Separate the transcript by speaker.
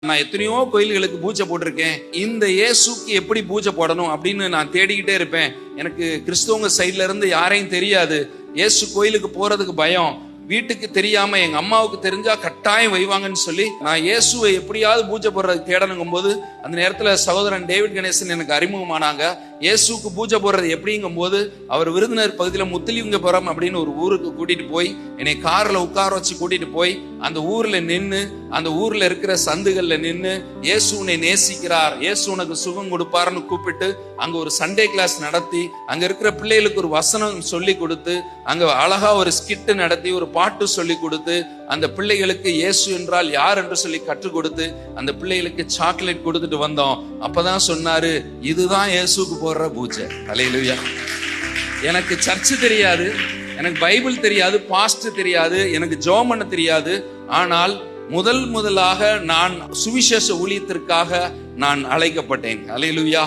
Speaker 1: நான் எத்தனையோ கோயில்களுக்கு பூஜை போட்டிருக்கேன், இந்த இயேசுக்கு எப்படி பூஜை போடணும் அப்படின்னு நான் தேடிக்கிட்டே இருப்பேன். எனக்கு கிறிஸ்தவங்க சைட்ல இருந்து யாரையும் தெரியாது. இயேசு கோயிலுக்கு போறதுக்கு பயம். வீட்டுக்கு தெரியாம எங்க அம்மாவுக்கு தெரிஞ்சா கட்டாயம் வைவாங்கன்னு சொல்லி நான் இயேசுவை எப்படியாவது பூஜை போடுறதுக்கு தேடணுங்கும் போது அந்த நேரத்துல சகோதரன் டேவிட் கணேசன் எனக்கு அறிமுகமானாங்க. இயேசுக்கு பூஜை போடுறது எப்படிங்கும் போது அவர் விருதுநகர் பகுதியில் முத்துலிங்கபுரம் அப்படின்னு ஒரு ஊருக்கு கூட்டிட்டு போய் என்னை கார்ல உட்கார வச்சு கூட்டிட்டு போய் அந்த ஊர்ல நின்று அந்த ஊர்ல இருக்கிற சந்துகள்ல நின்று இயேசு உன்னை நேசிக்கிறார், இயேசு உனக்கு சுகம் கொடுப்பாருன்னு கூப்பிட்டு அங்க ஒரு சண்டே கிளாஸ் நடத்தி அங்க இருக்கிற பிள்ளைகளுக்கு ஒரு வசனம் சொல்லி கொடுத்து அங்க அழகா ஒரு ஸ்கிட் நடத்தி ஒரு பாட்டு சொல்லி கொடுத்து அந்த பிள்ளைகளுக்கு இயேசு என்றால் யார் என்று சொல்லி கற்றுக் கொடுத்து அந்த பிள்ளைகளுக்கு சாக்லேட் கொடுத்துட்டு வந்தோம். அப்பதான் சொன்னாரு, இதுதான் இயேசுக்கு போடுற பூஜை. ஹல்லேலூயா. எனக்கு சர்ச்சு தெரியாது, எனக்கு பைபிள் தெரியாது, பாஸ்ட் தெரியாது, எனக்கு ஜெபம் பண்ண தெரியாது. ஆனால் முதலாக நான் சுவிசேஷ ஊழியத்திற்காக நான் அழைக்கப்பட்டேன். ஹல்லேலூயா.